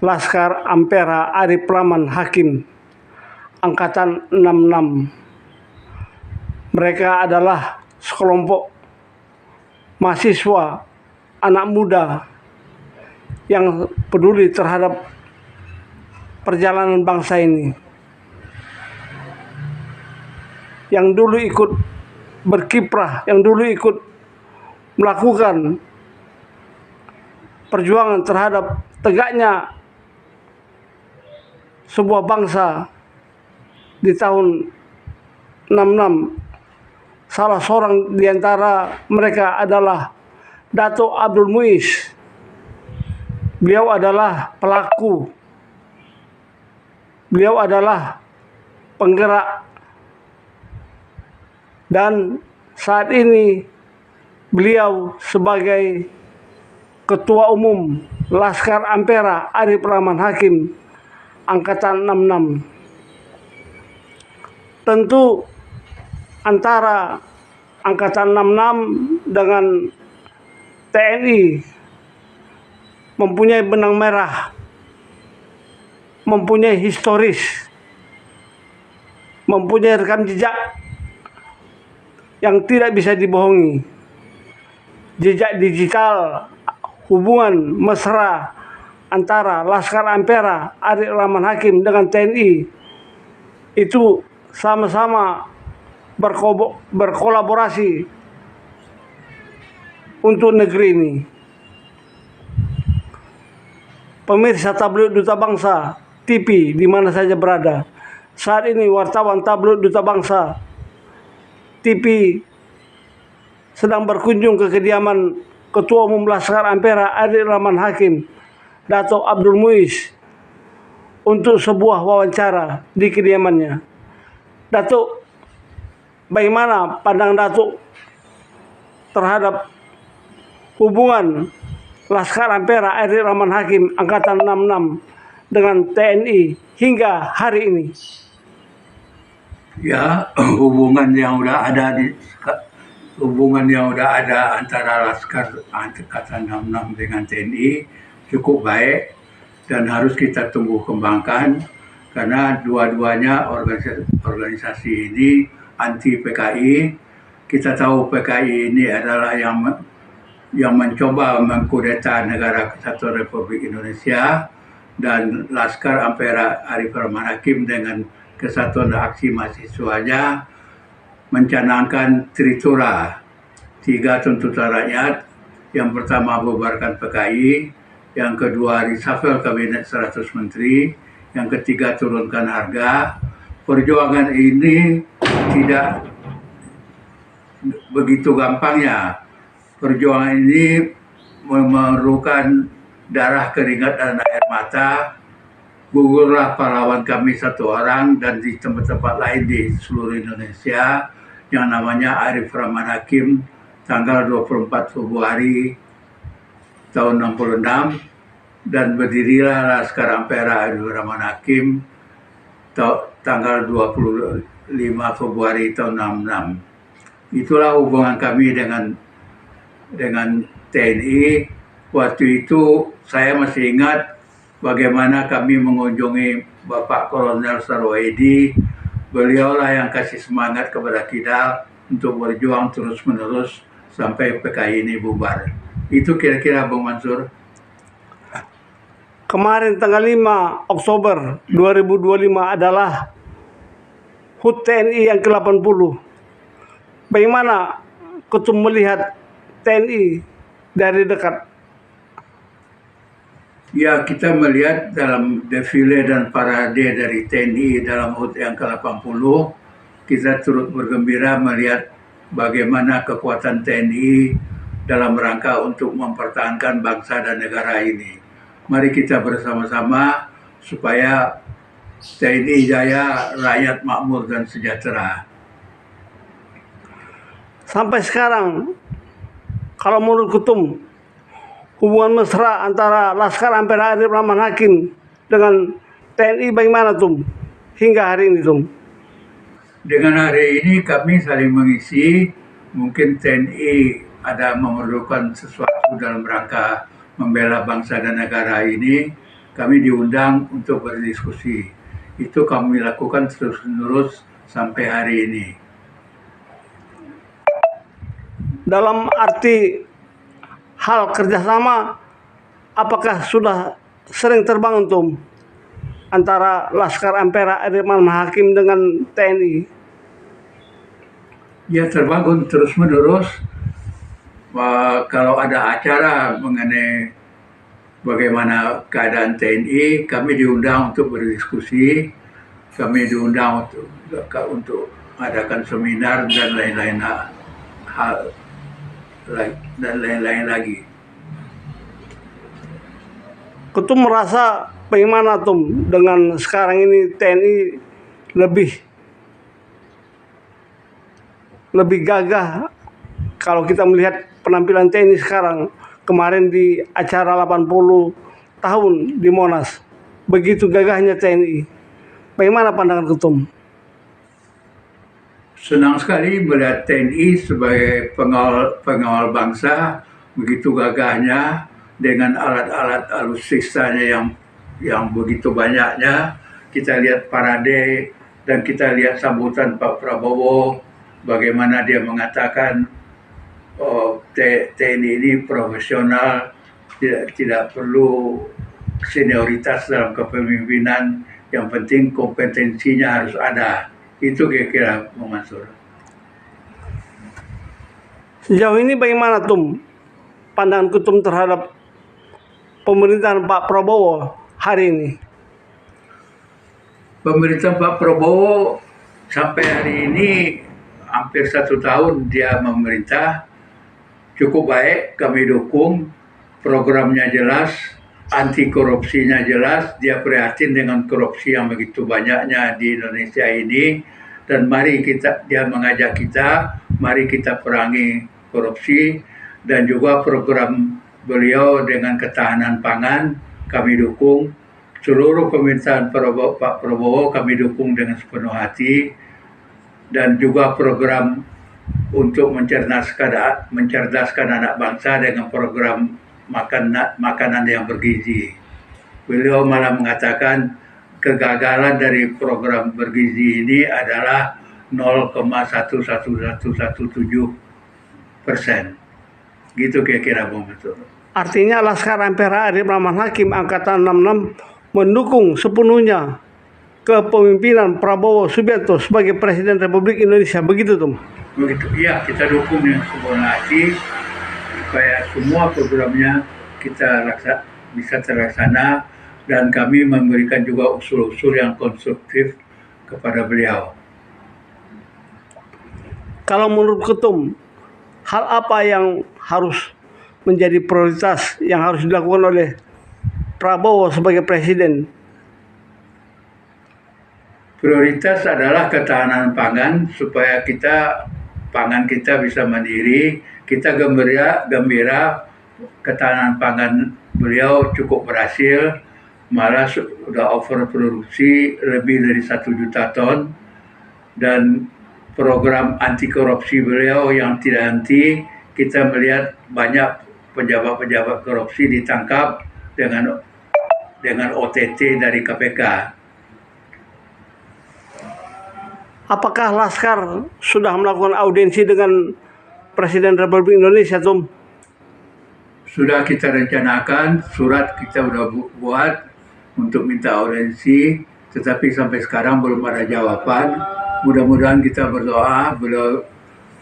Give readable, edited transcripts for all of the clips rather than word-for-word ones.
Laskar Ampera Arif Rahman Hakim, Angkatan 66. Mereka adalah sekelompok mahasiswa, anak muda yang peduli terhadap perjalanan bangsa ini, yang dulu ikut berkiprah, yang dulu ikut melakukan perjuangan terhadap tegaknya sebuah bangsa di tahun 66. Salah seorang di antara mereka adalah Dato' Abdul Muiz. Beliau adalah pelaku, beliau adalah penggerak, dan saat ini beliau sebagai Ketua Umum Laskar Ampera Arif Rahman Hakim, Angkatan 66. Tentu antara Angkatan 66 dengan TNI mempunyai benang merah, mempunyai historis, mempunyai rekam jejak yang tidak bisa dibohongi. Jejak digital hubungan mesra antara Laskar Ampera Arif Rahman Hakim dengan TNI itu sama-sama berkolaborasi untuk negeri ini. Pemirsa Tabloid Duta Bangsa TV di mana saja berada, saat ini wartawan Tabloid Duta Bangsa TV sedang berkunjung ke kediaman Ketua Umum Laskar Ampera Arif Rahman Hakim, Dato' Abdul Muiz, untuk sebuah wawancara di kediamannya. Datuk, bagaimana pandangan Datuk terhadap hubungan Laskar Ampera Arif Rahman Hakim, Angkatan 66 dengan TNI hingga hari ini? Ya, hubungan yang udah ada antara Laskar Angkatan 66 dengan TNI cukup baik dan harus kita tumbuh kembangkan, karena dua-duanya organisasi ini anti PKI. Kita tahu PKI ini adalah yang mencoba mengkudeta negara Kesatuan Republik Indonesia, dan Laskar Ampera Arif Rahman Hakim dengan Kesatuan Aksi Mahasiswanya mencanangkan Tritura, 3 tuntutan rakyat. Yang pertama, bubarkan PKI. Yang kedua, reshuffle kabinet 100 menteri. Yang ketiga, turunkan harga. Perjuangan ini tidak begitu gampangnya. Perjuangan ini memerlukan darah, keringat, dan air mata. Gugurlah pahlawan kami 1 orang, dan di tempat-tempat lain di seluruh Indonesia, yang namanya Arif Rahman Hakim, tanggal 24 Februari tahun 66, dan berdirilah Laskar Ampera Arif Rahman Hakim tanggal 25 Februari tahun 66. Itulah hubungan kami dengan TNI. Waktu itu saya masih ingat bagaimana kami mengunjungi Bapak Kolonel Sarwoedi. Beliaulah yang kasih semangat kepada kita untuk berjuang terus-menerus sampai PKI ini bubar. Itu kira-kira Bung Mansur. Kemarin tanggal 5 Oktober 2025 adalah HUT TNI yang ke-80. Bagaimana Ketum melihat TNI dari dekat? Ya, kita melihat dalam defile dan parade dari TNI dalam HUT yang ke-80, kita turut bergembira melihat bagaimana kekuatan TNI dalam rangka untuk mempertahankan bangsa dan negara ini. Mari kita bersama-sama supaya TNI jaya, rakyat makmur dan sejahtera. Sampai sekarang, kalau menurut Ketum, hubungan mesra antara Laskar Ampera Arif Rahman Hakim dengan TNI bagaimana, Tum? Hingga hari ini, Tum? Dengan hari ini kami saling mengisi. Mungkin TNI ada memerlukan sesuatu dalam rangka membela bangsa dan negara ini, kami diundang untuk berdiskusi. Itu kami lakukan terus-menerus sampai hari ini. Dalam arti hal kerjasama, apakah sudah sering terbangun Tum antara Laskar Ampera Ariman Hakim dengan TNI? Ya, terbangun terus-menerus. Kalau ada acara mengenai bagaimana keadaan TNI, kami diundang untuk berdiskusi, kami diundang untuk adakan seminar dan lain-lain hal dan lain-lain lagi. Ketum merasa bagaimana Tum dengan sekarang ini TNI lebih gagah kalau kita melihat penampilan TNI sekarang kemarin di acara 80 tahun di Monas. Begitu gagahnya TNI. Bagaimana pandangan Ketum? Senang sekali melihat TNI sebagai pengawal bangsa, begitu gagahnya dengan alat-alat alutsistanya yang begitu banyaknya. Kita lihat parade dan kita lihat sambutan Pak Prabowo, bagaimana dia mengatakan TNI ini profesional, tidak perlu senioritas dalam kepemimpinan, yang penting kompetensinya harus ada. Itu kira-kira Bung Mansur. Sejauh ini bagaimana Tum pandangan Ketum terhadap pemerintahan Pak Prabowo hari ini? Pemerintah Pak Prabowo sampai hari ini hampir 1 tahun dia memerintah, cukup baik, kami dukung, programnya jelas, anti korupsinya jelas, dia prihatin dengan korupsi yang begitu banyaknya di Indonesia ini, dan dia mengajak kita, mari kita perangi korupsi, dan juga program beliau dengan ketahanan pangan kami dukung. Seluruh pemerintahan Pak Prabowo kami dukung dengan sepenuh hati, dan juga program untuk mencerdaskan anak bangsa dengan program makanan yang bergizi. Beliau malah mengatakan kegagalan dari program bergizi ini adalah 0,11117%. Gitu kira-kira Bung Betul. Artinya Laskar Ampera Ariman Hakim Angkatan 66 mendukung sepenuhnya kepemimpinan Prabowo Subianto sebagai Presiden Republik Indonesia. Begitu Tum? Begitu, iya, kita dukung dengan sepenuh hati supaya semua programnya bisa terlaksana, dan kami memberikan juga usul-usul yang konstruktif kepada beliau. Kalau menurut Ketum, hal apa yang harus menjadi prioritas yang harus dilakukan oleh Prabowo sebagai Presiden? Prioritas adalah ketahanan pangan supaya pangan kita bisa mandiri. Kita gembira ketahanan pangan beliau cukup berhasil, malah sudah overproduksi lebih dari 1 juta ton, dan program anti korupsi beliau yang tidak henti, kita melihat banyak pejabat-pejabat korupsi ditangkap dengan OTT dari KPK. Apakah Laskar sudah melakukan audiensi dengan Presiden Republik Indonesia, Tum? Sudah kita rencanakan, surat kita sudah buat untuk minta audiensi, tetapi sampai sekarang belum ada jawaban. Mudah-mudahan kita berdoa beliau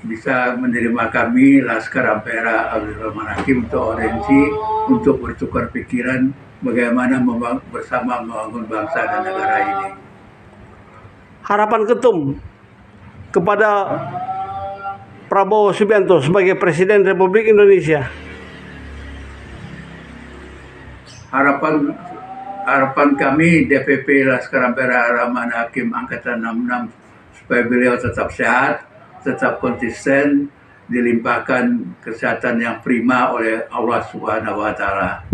bisa menerima kami, Laskar Ampera Ariman Hakim, untuk audiensi, untuk bertukar pikiran bagaimana bersama membangun bangsa dan negara ini. Harapan Ketum kepada Prabowo Subianto sebagai Presiden Republik Indonesia. Harapan kami DPP Laskar Ampera Ariman Hakim Angkatan 66 supaya beliau tetap sehat, tetap konsisten, dilimpahkan kesehatan yang prima oleh Allah Subhanahu wa Ta'ala.